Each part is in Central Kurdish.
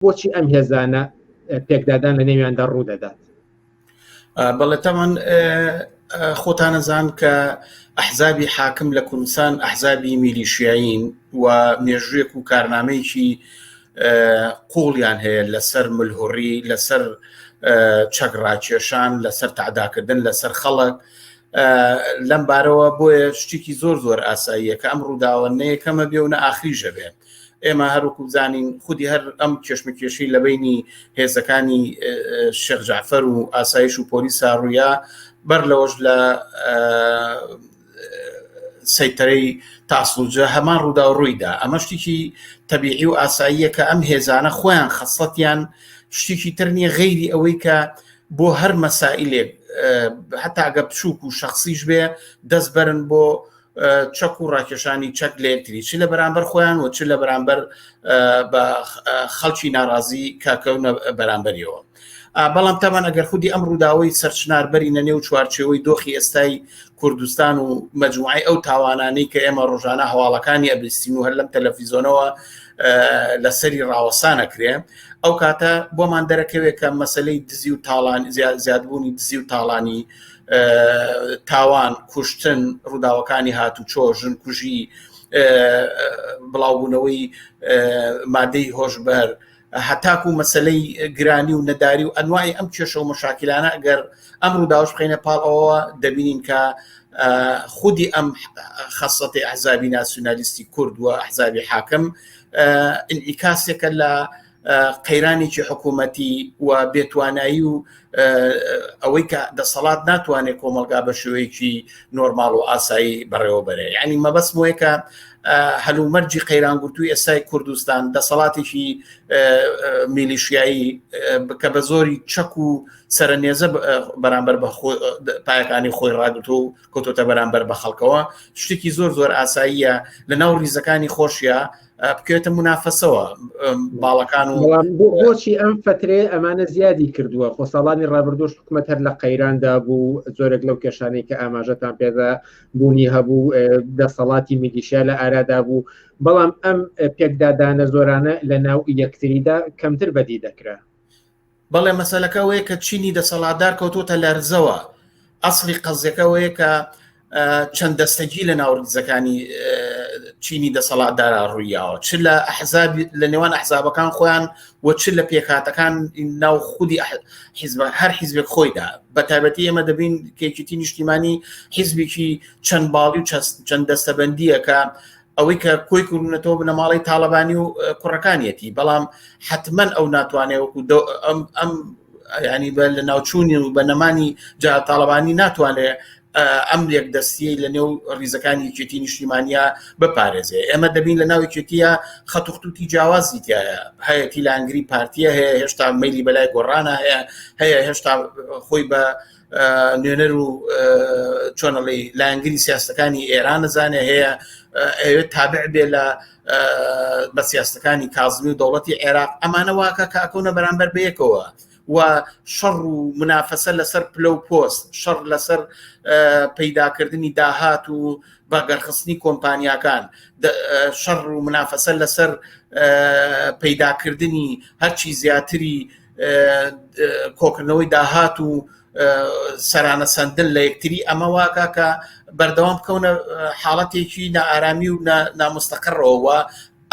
بۆچی ئەم هێزانە پێکدادان لە نێویاندا ڕوو دەدات؟ بەڵێ تەمان خۆتانەزان کە ئەحزابی حاکم لە کوردستان ئەحزابی میلیشیایین و مێژوویەک و کارنامەیەکی قوڵیان هەیە لەسەر ملهوڕی، لەسەر چەکڕاکێشان، لەسەر تعداکردن لەسەر خەڵک. لەم بارەوە بۆیە شتێکی زۆر زۆر ئاساییە کە ئەم ڕووداوەندەیە کەمە بێ و نە ئاخریژە بێت. ئێمە هەروکو بزانین خودی هەر ئەم کێشمەکێشی لە بینی هێزەکانی شێخ جعفەر و ئاسایش و پۆلیسا ڕوویا بەر لەوەش لە سەیتەرەی تاسڵوجە هەمان ڕوودا و ڕوویدا. ئەمە شتێکی تەبیعی و ئاساییە کە ئەم هێزانە خۆیان خەسڵەتیان شتێکی تر نییە غەیری ئەوەی کە بۆ هەر مەسائلێک حتا ئەگە بچووک و شخصیش بێ دەست بەرن بۆ چەک و ڕاکێشانی چەک لە یەکتری، چ لە بەرامبەر خۆیان و چ لە بەرامبەر بە خەڵکی ناڕازی کاکەونە بەرامبەریەوە. بەڵام تامان ئەگەر خودی ئەم ڕووداوەی سەرچناربەری نەنێو چوارچێوەی دۆخی ئێستای کوردستان و مەجموعی ئەو تاوانانەی کە ئێمە ڕۆژانە هەواڵەکانی ئەبستین و هەر لەم تەلەڤیزۆنەوە لەسەری ڕاوەسانەکرێ، ئەو کاتە بۆمان دەرەکەوێت کە مەسەلەی دزی و تاڵان زیادبوونی دزی و تاڵانی، تاوان، کوشتن، ڕووداوەکانی هاتوچۆ، ژنکوژی، بڵاوبوونەوەی مادەی هۆشبەر، هەتاکو و مەسەلەی گرانی و نەداری و ئەنواعی ئەم کێشە و مشاکلانە ئەگەر ئەم ڕووداوەش بخەینە پاڵ ئەوە دەبینین کە خودی ئەم خەسڵەتی ئەحزابی ناسیۆنالیستی کورد و ئەحزابی حاکم ئینعیکاسێکە لە قەیرانێکی حکوومەتی و بێتوانایی و ئەوەی کە دەسەڵات ناتوانێت کۆمەلگا بە شێوەیەکی نۆرماڵ و ئاسایی بەڕێوەبەرێ. یعنی مەبەستمەوەیە کە هەلومەرجی قەیرانگرتووی ئێستای کوردستان دەسەڵاتێکی میلیشیایی کە بە زۆری چەک و سەرنێزە بەرامبەر بە پایەکانی خۆی ڕاگرتو و کۆتۆتە بەرامبەر بە خەڵکەوە، شتێکی زۆر زۆر ئاساییە لە ناو ریزەکانی خۆشیە بکەوێتە منافەسەوە باڵەکان و بۆچی ئەم فترێ ئەمانە زیادی کردووە. خۆ ساڵانی ڕابردوش حکومەت هەر لە قەیراندا بوو، زۆرێک لەو کێشانەی کە ئاماژەتان پێدا بوونی هەبوو، دەسەڵاتی میلیشیا لە ئارادا بوو، بەڵام ئەم پێکدادانە زۆرانە لە ناو یەکتریدا کەمتر بەدی دەکرا. بەڵێ مەسەلەکەوەیە کە چینی دەسەڵاتدار کەوتۆتە لەرزەوە. ئەسڵی قەزەکەوەیە کە چەند دەستەگی لە ناوڕزەکانی چینی دەسەڵاتدارە ڕوویاوە، چ لە ئەحزاب لە نێوان ئەحزابەکان خۆیان و چ لە پێکهاتەکان ناو خودی هەر حیزبێک خۆیدا. بە تایبەتی ئێمە دەبین کێکیتی نیشتیمانی حیزبێکی چەند باڵی و چەند دەستەبەندیە کە ئەوەی کە کۆی کوونەتەوە بنە ماڵی تاڵەبانی و کوڕەکانیەتی، بەڵام حتمما ئەو ناتوانێت وەکو ئەم ینی بە لە ناوچوونی و بە نەمانی جا تاڵەبانی ناتوانێت ئەم یەک دەستیەی لە نێو ڕیزەکانی یەکێتی نیشتیمانیا بپارێزێ. ئێمە دەبین لە ناو یەکێتیە خەت و خطوتی جیاوازی تایە، هەیە تیلانگری پارتیە هەیە، هێشتا مەیلی بەلای گۆڕانە هەیە هێشتا خۆی بە نوێنەر و چۆنەڵی لایەنگری سیاستەکانی ئێران نەزانێ، هەیە تابع بێ لە بە سیاستەکانی کازمی و دەوڵەتی عێراق. ئەمانە واکە کاکەونە بەرامبەر بەیەکەوە و شەڕ و منافەسە لەسەر پلە و پۆست، شەڕ لەسەر پەیداکردنی داهات و بەگەرخستنی کۆمپانیاکان، شەڕ و منافەسە لەسەر پەیداکردنی هەرچی زیاتری کۆکردنەوەی داهات و سەرانە سەندن لە یەکتری. ئەمە واکە کە بەردەوام بکەونە حاڵەتێکی نائارامی و نامستەقڕەوە،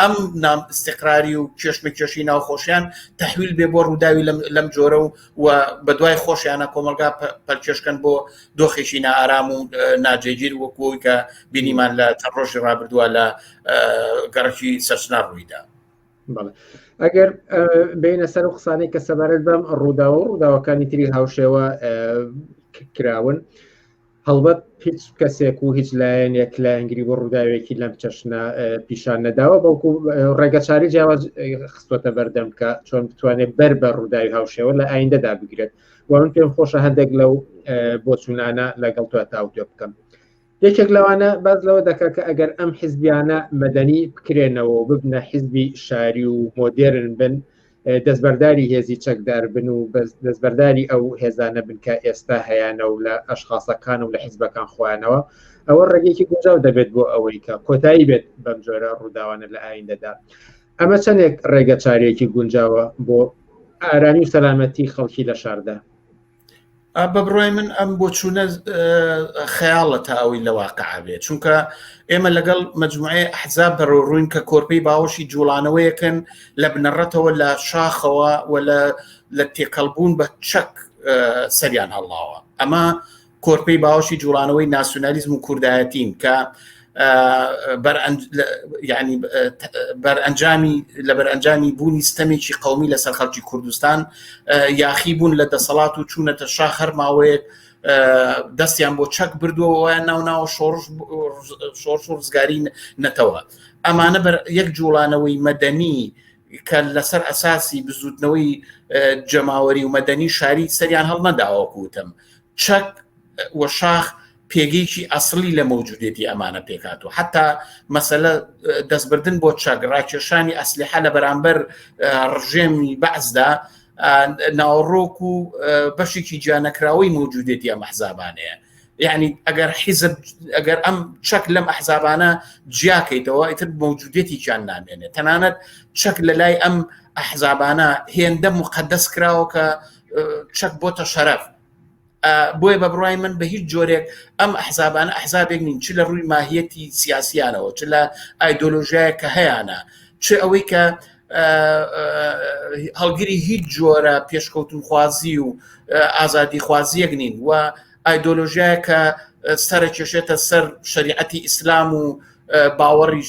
ئەم نام استقراری و کێشمەکێشی ناوخۆشیان تەحویل بێ بۆ ڕووداوی لەم جۆرە و بە دوای خۆشیانە کۆمەلگا پەرکێشکەن بۆ دۆخێکی نائارام و ناجێگیر وەکوەوەی کە بینیمان لە چەند ڕۆژی ڕابردووە لە گەڕەکی سەرچنا ڕوویدا. ئەگەر بینە سەر و قسانەی کە سەبارەت بەم ڕووداوەکانی تری هاوشێوە کراون، هەڵبەت هیچ کەسێک و هیچ لایەنێک لایەنگری بۆ ڕووداوێکی لەم چەشنە پیشان نەداوە، بەڵکو ڕێگەچاری جیاواز خستوەتە بەردەم کە چۆن بتوانێت بەر بە ڕووداوی هاوشێوە لە ئایندەدا بگرێت. و من پێم خۆشە هەندێک لەو بۆچوونانە لەگەڵ تۆ تاوتێ بکەم. یەکێک لەوانە باز لەوە دەکات کە ئەگەر ئەم حیزبیانە مەدەنی بکرێنەوە و ببنە حیزبی شاری و مۆدێرن بن، دەستبەرداری هێزی چەکدار بن و دەستبەرداری ئەو هێزانە بن کە ئێستا هەیەە و لە ئەشخاصەکان و لە حیزبەکان خۆیانەوە، ئەوە ڕێگەیەکی گونجاو دەبێت بۆ ئەوەی کە کۆتایی بێت بەم جۆرە ڕووداوانە لە ئایندەدا. ئەمە چەندێک ڕێگە چارێکی گونجاوە بۆ ئارامی و سەلامەتی خەڵکی لە شاردا. بە بڕای من ئەم بۆ چوونە خەیاڵە تا ئەوەی لە واقعە بێت، چونکە ئێمە لەگەڵ مەجموعەی ئەحزاب بەڕۆڕووین کە کۆرپەی باوەشی جوڵانەوەیەکن لە بنەڕەتەوە لە شاخەوە و لە تێکەڵبوون بە چەک سەریان هەڵاوە. ئەمە کۆرپەی باوەشی جوڵانەوەی ناسیۆنالیزم و کوردایەتین کە بەرئەنجامی بوونی ستەمێکی قەومی لەسەر خەڵکی کوردستان یاخی بوون لە دەسەڵات و چوونەتە شاخ هەر ماوەیەک دەستیان بۆ چەک بردووە ناوناوە شۆڕش و ڕزگاری نەتەوە. ئەمانە یەک جوڵانەوەی مەدەنی کە لەسەر ئەساسی بزوتنەوەی جەماوەری و مەدەنی شاری سەریان هەڵ نەداوەکوتم. چەک و شاخ پێگەیکی ئەسڵی لە مەوجودێتی ئەمانە پێکاتوە، حتا مەسەلە دەستبردن بۆ چەک ڕاکێشانی ئەسلحە لە بەرامبەر ڕژێمی بەعزدا ناوەڕۆک و بەشێکی جیانەکراوەی مەوجودێتی ئەم ئەحزابانەیە. یعنی ئەگەر ئەم چەک لەم ئەحزابانە جیاکەیتەوە ئیتر مەوجودێتی جیان نامێنێت. تەنانەت چەک لە لای ئەم ئەحزابانە هێندە مقەدەس کراوە کە چەک بۆتە شەرەف. بۆیە بە بڕای من بە هیچ جۆرێک ئەم ئەحزابانە ئەحزابێک نین، چ لە ڕووی ماهیەتی سیاسیانەوە، چ لە ئایدۆلۆژیایە کە هەیەە، چ ئەوەی کە هەڵگیری هیچ جۆرە پێشکەوتنخوازی و ئازادی خوازیەک نین و ئایدۆلۆژیایە کە سەرە کێشێتە سەر شریعەتی ئیسلام و باوەڕی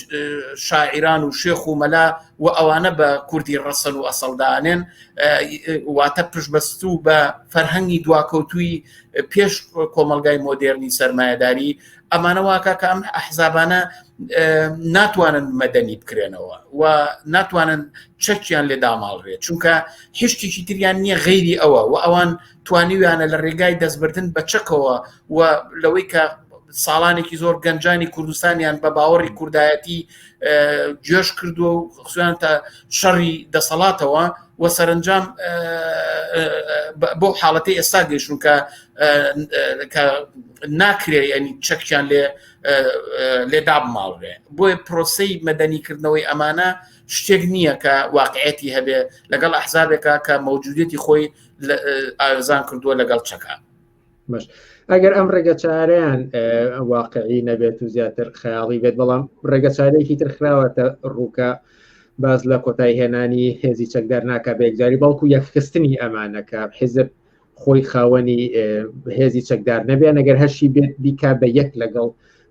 شاعران و شێخ و مەلا و ئەوانە بە کوردی ڕەسەن و ئەسەڵدانێن، واتە پشتبەستوو بە فەرهەنگی دواکەوتووی پێش کۆمەلگای مۆدێرنی سەرمایەداری. ئەمانە واکە کە ئەم ئەحزابانە ناتوانن مەدەنی بکرێنەوە و ناتوانن چەکیان لێ داماڵڕێت، چونکە هیچ تریان نییە غەیری ئەوە و ئەوان توانیویانە لە ڕێگای دەستبردن بە چەکەوە و لەوەی کە ساڵانێکی زۆر گەنجانی کوردستانیان بە باوەڕی کوردایەتی گوێش کردووە و خصوصیان تا شەڕی دەسەڵاتەوە و سەرنجام بۆ حاڵەتی ئێستا گەیشتون کە ناکرێ ینی چەکیان لێ دابماڵێ. بۆیە پرۆسەی مەدەنیکردنەوەی ئەمانە شتێک نییە کە واقعەتی هەبێ لەگەڵ ئەحزابێکە کە مەوجودێتی خۆی ئاوێزان کردووە لەگەڵ چەکە. ئەگەر ئەم ڕێگە چارەیان واقعی نەبێت و زیاتر خەیاڵی بێت، بەڵام ڕێگە چارەیەکی تر خراوەتە ڕووکە باز لە کۆتای هێنانی هێزی چەکدار ناکە بێکجاری، بەڵکو یەکخستنی ئەمانەکە حیزب خۆی خاوەنی هێزی چەکدار نەبێت، ئەگەر هەشی بێت بیکا بە یەک لەگەڵ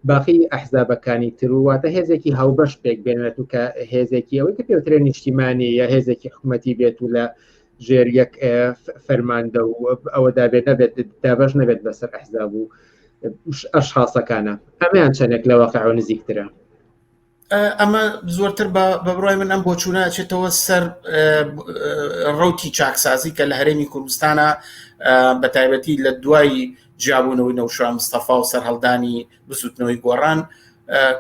باقی ئەحزابەکانی تر و واتە هێزێکی هاوبەش پێک بێنێت و کە هێزێکی ئەوەی کە پێوترێن نیشتیمانی یا هێزێکی حکوومەتی بێت و لە ژێر یەک فەرماندە و ئەوەدا بێت نەبێت دابەش نەبێت بەسەر ئەحزاب و ئەشخاصەکانە. ئەمەیان چەندێک لە واقعەوە نزیکترە. ئەمە زۆرتر بە بڕای من ئەم بۆچوونە چێتەوە سەر ڕوتی چاکسازی کە لە هەرێمی کوردستانە بە تایبەتی لە دوای جیابوونەوەی نەوشا مستەفا و سەرهەڵدانی بسووتنەوەی گۆڕان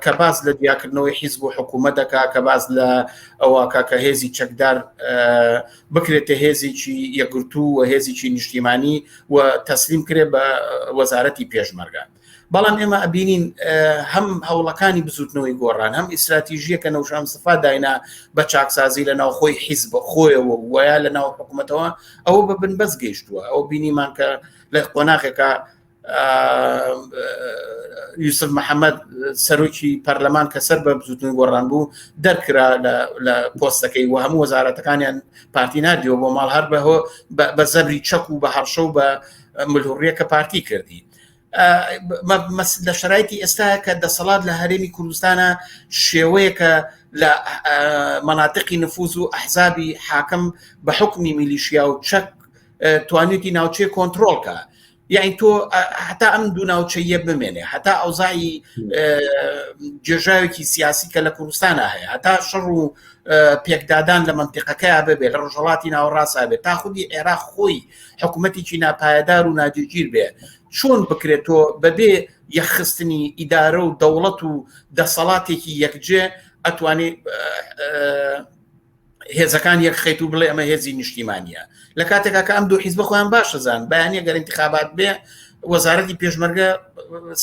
کە باز لە دیاکردنەوەی حیزب و حکوومەت دەکا، کە باز لە ئەوواکە کە هێزی چەکدار بکرێتە هێزێکی یەکگرتوو و هێزێکی نیشتیمانی و تەسلیم کرێ بە وەزارەتی پێشمەرگە. بەڵام ئێمە ئەبینین هەم هەوڵەکانی بزوتنەوەی گۆڕان هەم ئیستراتیژیە کە نەوشا مستەفا داینا بە چاکسازی لە ناو خۆی حیزب خۆیەوە وایە لە ناو حکوومەتەوە ئەوە بە بنبەست گەیشتووە. ئەو بینیمان کە لە قۆناغێکە یوسف محەممەد سەرۆکی پەرلەمان کە سەر بە بزوتنەوەی گۆڕان بوو دەرکرا لە پۆستەکەی و هەموو وەزارەتەکانیان پارتی نادیەوە بۆ ماڵ هەر بە زەبری چەک و بە هەڕشە و بە ملهوڕیەکە پارتی کردی. لە شرایطی ئێستا کە دەسەڵات لە هەرێمی کوردستانە شێوەیەکە لە مەناتقی نفوز و ئەحزابی حاکم بە حکمی میلیشیا و چەک توانێتی ناوچەی کۆنتترۆلکە. یعنی تۆ حتا ئەم دوو ناوچەیە بمێنێ، حتا ئەوزایی جێژاوێکی سیاسی کە لە کوردستانە هەیە، هەتا شەڕ و پێکدادان لە منتیقەکەیە ببێت، لە ڕۆژهەڵاتی ناوەڕاستە بێت، تا خودی عێراق خۆی حکوومەتێکی ناپایدار و ناجێگیر بێ. چۆن بکرێتەوە بەبێ یەخستنی ئیدارە و دەوڵەت و دەسەڵاتێکی یەکجێ ئەتوانێت هێزەکان یەکخەیت و بڵێ ئەمە هێزی نیشتیمانیە، لە کاتێکا کە ئەم دوو حیزب خۆیان باشەزان بەیانە گەر انتخابات بێ وەزارەتی پێشمەرگە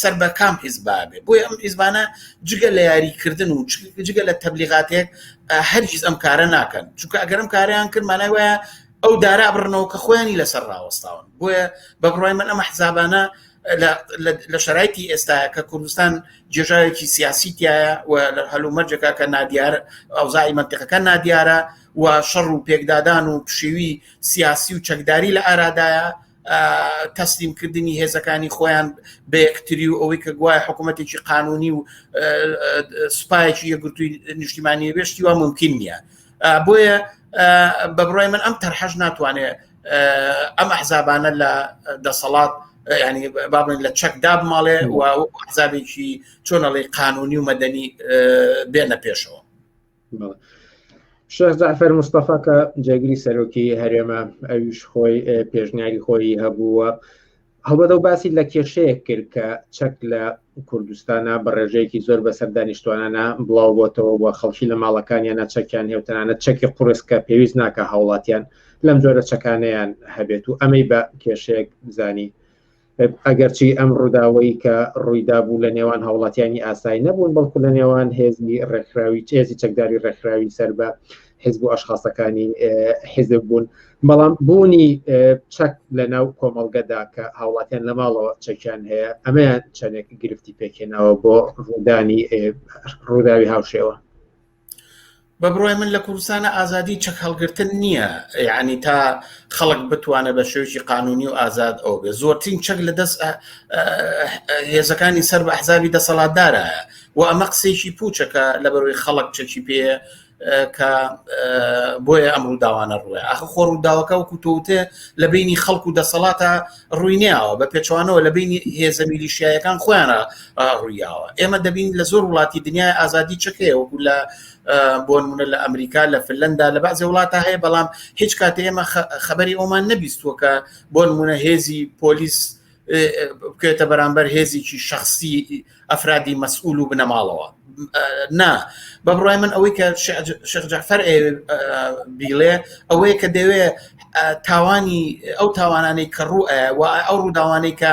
سەر بە کام حیزبا بێ بۆی ئەم حیزبانە جگە لە یاریکردن و جگە لە تەبلیغاتێک هەرگیز ئەم کارە ناکەن چونکە ئەگەر ئەم کاریان کرد مانای وایە ئەو دارا بڕنەوە کە خۆیانی لەسەر ڕاوەستاون بۆیە بە بڕای من ئەمە حزابانە لە شرایطی ئێستاە کە کوردستان جێژاوێکی سیاسی تایە و لە هەلومەرجەکە کە نادیارە ئەوزای منتیقەکە نادیارە و شەڕ و پێکدادان و پشێوی سیاسی و چەکداری لە ئارادایە تەسلیمکردنی هێزەکانی خۆیان بە یەکتری و ئەوەی کە گوایە حکوومەتێکی قانونی و سوپایەکی یەکگرتووی نیشتیمانی بێشتی وا ممکن نییە بۆیە بە بڕای من ئەم تەرحەش ناتوانێت ئەم ئەحزابانە لە دەسەڵات ینی بابن لە چەکدا بماڵێ و حزابێکی چۆنەڵی قانونی و مەدەنی بێنە پێشەوە. شێخ جعفەر مستەفا کە جێگیری سەرۆکی هەرێمە ئەویش خۆی پێشنیاری خۆی هەبووە هەڵبەتە و باسی لە کێشەیەک کرد کە چەک لە کوردستانە بە ڕێژەیەکی زۆر بەسەر دانیشتوانانە بڵاو بۆتەوە بۆ خەڵکی لە ماڵەکانیانە چەکیان هێوتەنانە چەکی قورسکە پێویست ناکە هاوڵاتیان لەم جۆرە چەکانەیان هەبێت و ئەمەی بە کێشەیەک بزانی ئەگەرچی ئەم ڕووداوەی کە ڕوویدا بوو لە نێوان هاوڵاتیانی ئاسایی نەبوون بەڵکو لە نێوان هێزبی ڕێکخراوی هێزی چەکداری ڕێکخراوی سەر بە حیزب و ئەشخاصەکانی حیزب بوون بەڵام بوونی چەک لە ناو کۆمەڵگەدا کە هاوڵاتیان لە ماڵەوە چەکیان هەیە ئەمەیان چەندێک گرفتی پێکێنەوە بۆ ڕوودانی ڕووداوی هاوشێوە. بە بڕای من لە کوردستانە ئازادی چەک هەڵگرتن نییە یعنی تا خەڵک بتوانە بە شێوەیەکی قانونی و ئازاد ئەو بێ زۆرترین چەک لە دەست هێزەکانی سەر بە ئەحزابی دەسەڵاتدارە و ئەمە قسەیەکی پوچەکە لە بەروی خەڵک چەکی پێ کە بۆیە ئەم ڕووداوانە ڕووە ئاخە خۆ ڕووداوەکە وەکو تۆوتێ لە بینی خەڵک و دەسەڵاتە ڕووینیاوە بە پێچوانەوە لە بینی هێزە میلیشیایەکان خۆیانە ڕوویاوە ئێمە دەبین لە زۆر وڵاتی دنیای ئازادی چەکەیە وەکو لە بۆ نمونە لە ئەمریکا لە فنلەندا لە بەعزێ وڵاتە هەیە بەڵام هیچ کاتێ ئێمە خەبەری ئەومان نەبیستووە کە بۆ نمونە هێزی پۆلیس بکرێتە بەرامبەر هێزێکی شخصی ئەفرادی مەسئول و بنەماڵەوە نا بە بڕای من ئەوەی کە شێخ جعفەر بیڵێ ئەوەیە کە دەوێت تاوانی ئەو تاوانانەی کە ڕوئە و ئەو ڕووداوانەی کە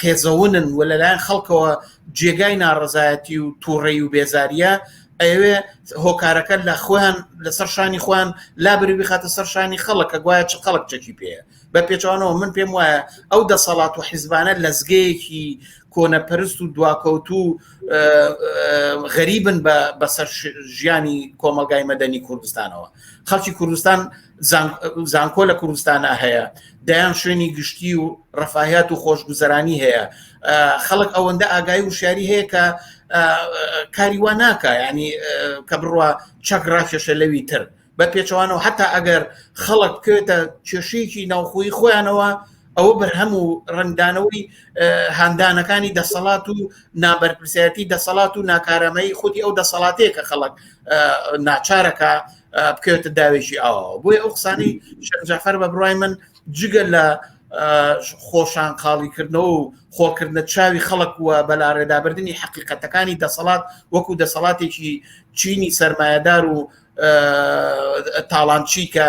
قێزەونن و لەلایەن خەڵکەوە جێگای ناڕەزایەتی و تووڕێی و بێزاریە ئەوێ هۆکارەکە لە خۆیان لەسەر شانی خۆیان لابری بخاتە سەر شانی خەڵک کە گوایە چ خەڵک چەکی پێەیە بە پێچوانەوە من پێم وایە ئەو دەسەڵات و حیزبانە لەزگەیەکی کۆنەپەرست و دواکەوت و غەریبن بەسەر ژیانی کۆمەلگای مەدەنی کوردستانەوە خەڵکی کوردستان زانکۆ لە کوردستانە هەیە دایان شوێنی گشتی و ڕەفاهیات و خۆشگوزەرانی هەیە خەڵک ئەوەندە ئاگایی و شاری هەیە کە کاری وا ناکە ینی کە بڕوە چەک ڕاکێشە لەوی تر بە پێچوانەوە حتا ئەگەر خەڵک بکوێتە کێشەیەکی ناوخۆی خۆیانەوە ئەوە بەرهەم و ڕنگدانەوەی هاندانەکانی دەسەڵات و نابەرپرسایەتی دەسەڵات و ناکارەمەی خودی ئەو دەسەڵاتەیە کە خەڵک ناچارەکە بکەوێتە داوێژی ئەوە بۆیە ئەو قسانەی شێخ جعفەر بە بڕای من جگە لە خۆشان قاڵیکردنەوە و خۆکردنە چاوی خەڵک وە بەلاڕێدابردننی حقیقەتەکانی دەسەڵات وەکو دەسەڵاتێکی چینی سەرمایەدار و تاڵانچی کە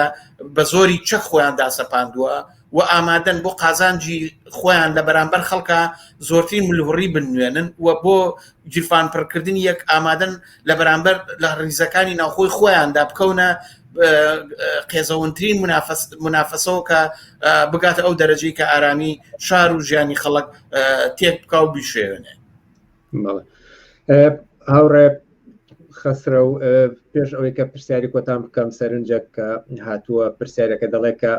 بە زۆری چەک خۆیان داسەپاندووە و ئامادەن بۆ قازانجی خۆیان لە بەرامبەر خەڵکە زۆرترین ملوڕی بنوێنن و بۆ جیرفان پڕکردنی یەک ئامادەن لە بەرامبەر لە ڕیزەکانی ناوخۆی خۆیاندا بکەونە قێزەونترین منافەسەوە کە بگاتە ئەو دەرەجەی کە ئارامی شار و ژیانی خەڵک تێک بکە و بیشێوێنێ. هاوڕێ خەسرە و پێش ئەوەی کە پرسیاری کۆتان بکەم سەرنجە کە هاتووە پرسیارەکە دەڵێ کە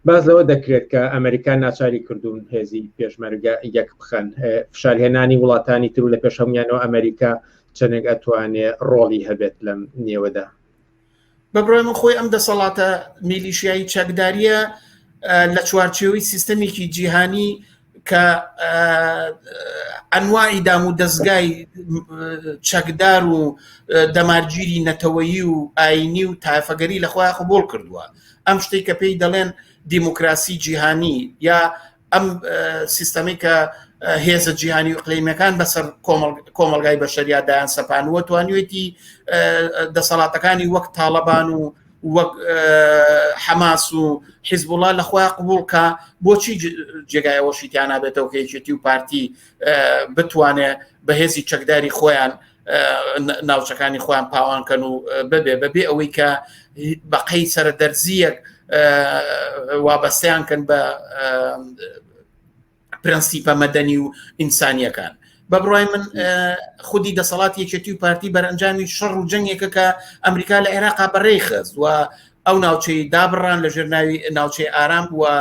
باز لەوە دەکرێت کە ئەمریکا ناچاری کردوون هێزی پێشمەرگە یەک بخەن فشارهێنانی وڵاتانی تر و لە پێش هەمویانەوە ئەمریکا چەندێک ئەتوانێت ڕۆڵی هەبێت لەم نێوەدا. بە بڕای من خۆی ئەم دەسەڵاتە میلیشیایی چەکداریە لە چوارچێوەی سیستەمێکی جیهانی کە ئەنواعی دام و دەستگای چەکدار و دەمارگیری نەتەوەیی و ئاینی و تایفەگەری لەخوای قبوڵ کردووە ئەم شتێک کە پێی دەڵێن دیموکراسی جیهانی یا ئەم سیستەمی کە هێزە جیهانی و قلەیمەکان بەسەر کۆمەلگای بەشەریادایان سەپانوە توانیوێتی دەسەڵاتەکانی وەک تاڵەبان و وەک حەماس و حیزبوڵڵا لەخوا قبولکە بۆچی جێگایەوەشیتیان نابێتەوە کە یەکێتی و پارتی بتوانێت بە هێزی چەکداری خۆیان ناوچەکانی خۆیان پاوانکەن و بەبێ ئەوەی کە بەقەی سەردەرزیەک وابەستیان کەن بە پرەنسیپە مەدەنی و ئینسانیەکان. بە بڕای من خودی دەسەڵاتی یەکێتی و پارتی بەرئەنجامی شەڕ و جەنگێکە کە ئەمریکا لە عێراقا بەڕێی خست و ئەو ناوچەی دابڕان لە ژێرناوی ناوچەی ئارام وە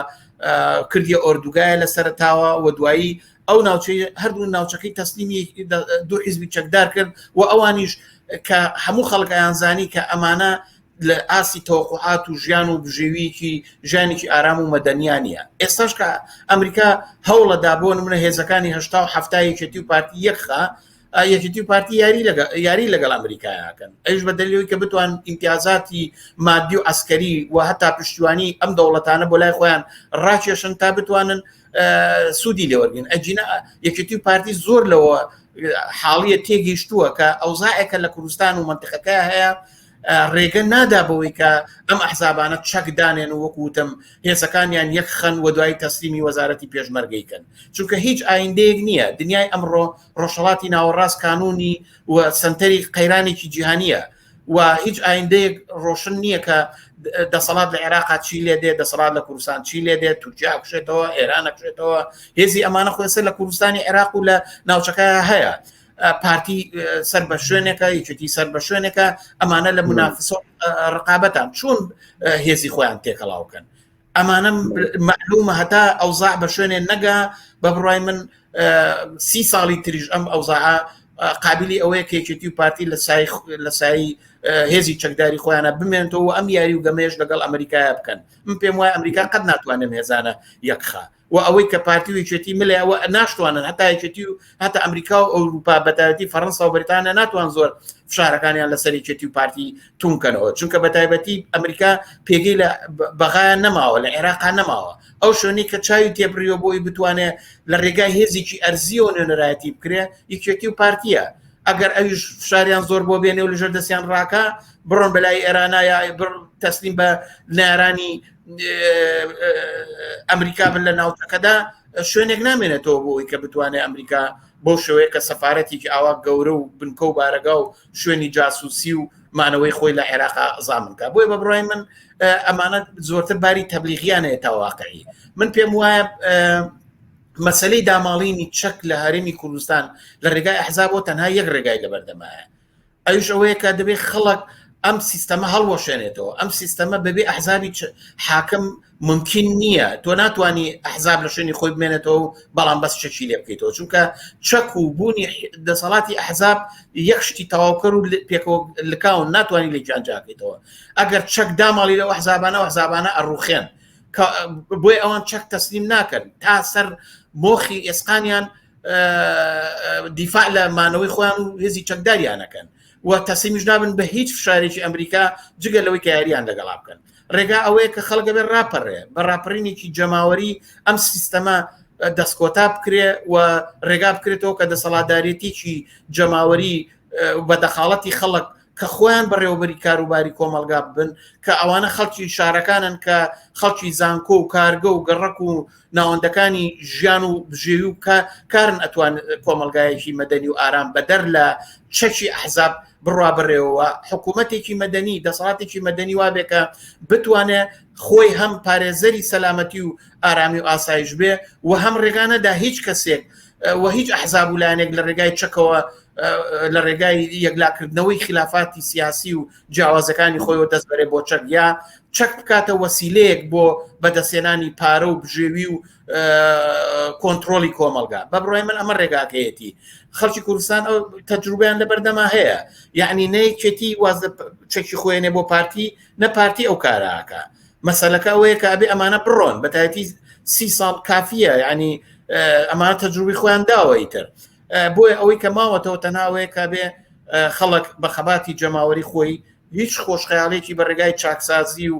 کردیە ئۆردوگایە لە سەرتاوە و دوایی ئەو ناوچەی هەردوو ناوچەکەی تەسلیمی دوو حیزبی چەکدار کرد و ئەوانیش کە هەموو خەڵکیان زانی کە ئەمانە لە ئاسی تەوقعات و ژیان و بژێویکی ژیانێکی ئارام و مەدەنیانە. ئێستاش کە ئەمریکا هەوڵەدا بۆ نمونە هێزەکانی هەشتا و هەفتا یەکێتی و پارتی یەکخە یەکێتی و پارتی یاری لەگەڵ ئەمریکایەکەن ئەوش بە دلیلەوەی کە بتوان ئیمتیازاتی مادی و ئەسکەری و هەتا پشتیوانی ئەم دەوڵەتانە بۆ لای خۆیان ڕاکێشن تا بتوانن سوودی لێوەرگن. ئەجینە یەکێتی و پارتی زۆر لەوە حاڵیە تێگەیشتووە کە ئەوزاعێکە لە کوردستان و منتیقەکە هەیە ڕێگە نادا بەوەی کە ئەم ئەحزابانە چەکدانێن و وەکوتم هێزەکانیان یەک خەن و دوای تەسلیمی وەزارەتی پێشمەرگەیکەن چونکە هیچ ئایندەیەک نییە. دنیای ئەمڕۆ ڕۆژهەڵاتی ناوەڕاست کانونی و سنتەری قەیرانێکی جیهانیە و هیچ ئایندەیەک ڕۆشن نییە کە دەسەڵات لە عێراقا چی لێ دێت، دەسەڵات لە کوردستان چی لێ دێت، تورکیا بکشێتەوە، ئێران بکشێتەوە. هێزی ئەمانە خۆسەر لە کوردستانی عێراق و لە ناوچەکە هەیە. پارتی سەر بە شوێنێکە یەکێتی سەر بە شوێنێکە ئەمانە لە منافسە ڕقابەتان چۆن هێزی خۆیان تێکەڵاوکەن. ئەمانە معلومە هەتا ئەوزاع بە شوێنێ نەگا بە بڕای من 30 ساڵی تریش ئەم ئەوزاع قابلی ئەوەیە کە یەکێتی و پارتی لە سایی هێزی چەکداری خۆیانە بمێنێتەوە و ئەم یاری و گەمەیەش لەگەڵ ئەمریکایە بکەن. من پێم وایە ئەمریکا قەت ناتوانێت هێزانە یەکخە و ئەوەی کە پارتی و یەکێتی ملێ ئەوە ناشتوانن هەتا یەکێتی و هەتا ئەمریکا و ئەوروپا بەتایبەتی فەڕەنسا و بریتانیا ناتوان زۆر فشارەکانیان لەسەر یەکێتی و پارتی تونکەنەوە چونکە بەتایبەتی ئەمریکا پێگەی لە بەغایان نەماوە لە عێراقا نەماوە. ئەو شوێنی کە چاوی تێبڕیەوە بۆی بتوانێت لە ڕێگای هێزێکی ئەرزی و نوێنەرایەتی بکرێ یەکێتی و پارتیە. ئەگەر ئەویش فشاریان زۆر بۆ بێنێ و لەژێر دەستیان ڕاکە بڕۆن بەلای ئێرانە یا تەسلیم بە نارانی ئەمریکا بن لە ناوچەکەدا شوێنێک نامێنێتەوە بۆی کە بتوانێت ئەمریکا بۆ شوەیە کە سەفارەتێکی ئاوا گەورە و بنکە و بارەگا و شوێنی جاسوسی و مانەوەی خۆی لە عێراقا زامنکە. بۆی بە بڕای من ئەمانە زۆرتر باری تەبلیغیانەیە تا واقعی. من پێم وایە مەسەلەی داماڵینی چەک لە هەرێمی کوردستان لە ڕێگای ئەحزابەوە تەنها یەک ڕێگای لەبەردەمایە ئەوش ئەوەیە کە دەبێت خەڵک ئەم سیستەمە هەڵوەشێنێتەوە. ئەم سیستەمە بەبێ ئەحزابی حاکم ممکن نییە. تۆ ناتوانانی ئەحزاب لە شوێنی خۆی بمێنێتەوە بەڵام بەس چەکی لێ بکەیتەوە چونکە چەک و بوونی دەسەڵاتی ئەحزاب یەک شتی تەواوکەر و پێکەوە لکاون ناتوانانی لێ جیانجاکەیتەوە. ئەگەر چەک داماڵی لەو ئەحزابانە ئەڕوخێن بۆی ئەوان چەک تەسلیم ناکەن تا سەر مۆخی ئێسقانیان دیفاع لە مانەوەی خۆیان و هێزی چەکداریانەکەن و تەسلیمیش نابن بە هیچ فشارێکی ئەمریکا جگە لەوەی کە یاریان لەگەڵا بکەن. ڕێگا ئەوەیە کە خەڵکە بێ ڕاپەڕێ بە ڕاپەڕینێکی جەماوەری ئەم سیستەمە دەستکۆتا بکرێ و ڕێگا بکرێتەوە کە دەسەڵاتدارێتێکی جەماوەری بە دەخاڵەتی خەڵک کە خۆیان بەڕێوەبەری کاروباری کۆمەلگا ببن کە ئەوانە خەڵکی شارەکانن کە خەڵکی زانکۆ و کارگە و گەڕک و ناوەندەکانی ژیان و بژێوی و کارن ئەتوان کۆمەلگایەکی مەدەنی و ئارام بەدەر لە چەکی ئەحزاب بڕوا بڕێەوە. حکوومەتێکی مەدەنی دەسەڵاتێکی مەدەنی وابێ کە بتوانێت خۆی هەم پارێزەری سەلامەتی و ئارامی و ئاسایش بێ و هەم ڕێگانەدا هیچ کەسێک و هیچ ئەحزاب و لایەنێک لە ڕێگای چەکەوە لە ڕێگای یەکلاکردنەوەی خلافاتی سیاسی و جیاوازەکانی خۆیەوە دەست بەرێ بۆ چەک یا چەک بکاتە وەسیلەیەک بۆ بەدەستێنانی پارە و بژێوی و کۆنتترۆلی کۆمەلگا. بە بڕای من ئەمە ڕێگاکەیەتی خەڵکی کوردستان ئەو تەجروبیان لە بەردەما هەیە یعنی نەیەکێتی واز چەکی خۆیانێ بۆ پارتی نەپارتی ئەو کاراکە. مەسەلەکە ئەوەیە کە ئەبێ ئەمانە بڕۆن بەتایەتی 30 ساڵ کافیە ینی ئەمانە تەجروبی خۆیان داوە ئیتر بۆیە ئەوەی کە ماوەتەوە تەناوەیە کە بێ خەڵک بە خەباتی جەماوەری خۆی هیچ خۆشخەیاڵێکی بە ڕێگای چاکسازی و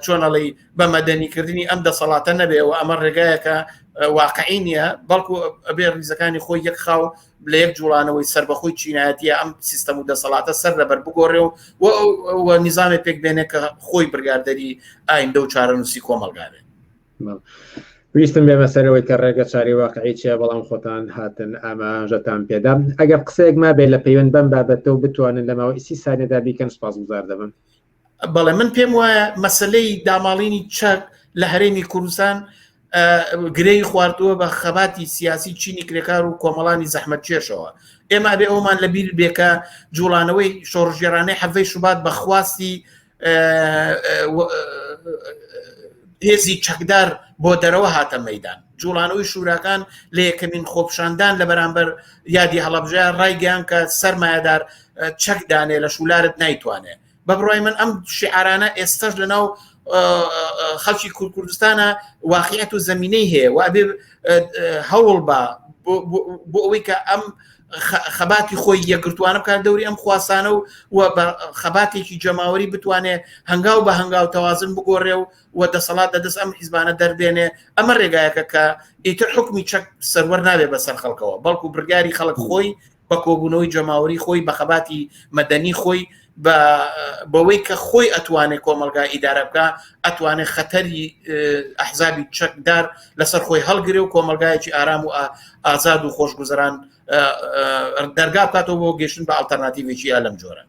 چۆنەڵی بە مەدەنیکردنی ئەم دەسەڵاتە نەبێ و ئەمە ڕێگایەکە واقعی نییە بەڵکو ئەبێ ڕیزەکانی خۆی یەک خاو لە یەک جوڵانەوەی سربەخۆی چینایەتیە ئەم سیستەم و دەسەڵاتە سەر لەبەر بگۆڕێ و نیزامێک پێک بێنێ کە خۆی بڕگاردەری ئایندە و چارەنووسی کۆمەلگارێ. ویستم بێ مەسەرەوەی کە ڕێگە چاری واقعی چیە بەڵام خۆتان هاتن ئاماژەتان پێدا ئەگەر قسەیەک ما بێ لە پەیوەند بەم بابەتەوە بتوانن لەماوەی 30 سانێدا بیکەن سپاسگوزار دەبم. بەڵێ من پێم وایە مەسلەی داماڵینی چەک لە هەرێمی کوردستان گرەی خواردووە بە خەباتی سیاسی چینی کرێکار و کۆمەڵانی زەحمەت چێشەوە. ئێمە بێ ئەومان لە بیر بێکە جوڵانەوەی شۆڕژێرانەی حەڤەی شوبات بە خواستی هێزی چەکدار بۆ دەرەوە هاتە مەیدان. جوڵانەوەی شوراکان لە یەکەمین خۆپشاندان لە بەرامبەر یادی هەڵەبژەیە ڕایگەیان کە سەرمایەدار چەکدانێ لە شولارت نایتوانێت. بە بڕای من ئەم شیعارانە ئێستاش لەناو خەڵکی کوردستانە واقعیەت و زەمینەی هەیە و ئەبێ هەوڵ بە بۆ ئەوەی کە ئەم خەباتی خۆی یەکگرتوانە بکات دەوری ئەم خواسانە و بە خەباتێکی جەماوەری بتوانێت هەنگاو بە هەنگاو تەوازن بگۆڕێ و دەسەڵات دەدەست ئەم حیزبانە دەربێنێ. ئەمە ڕێگایەکە کە ئیتر حکمی چەک سەروەر نابێ بەسەر خەڵکەوە بەڵکو بڕیاری خەڵک خۆی بە کۆبوونەوەی جەماوەری خۆی بە خەباتی مەدەنی خۆی بەوەی کە خۆی ئەتوانێت کۆمەلگای ئیدارە بکە ئەتوانێت خەتەری ئەحزابی چەکدار لەسەر خۆی هەڵگرێ و کۆمەلگایەکی ئارام و ئازاد و خۆشگوزەران دەرگا بکاتەوە بۆ گەشتن بە ئالتەرناتیڤێکی یا لەم جۆرە.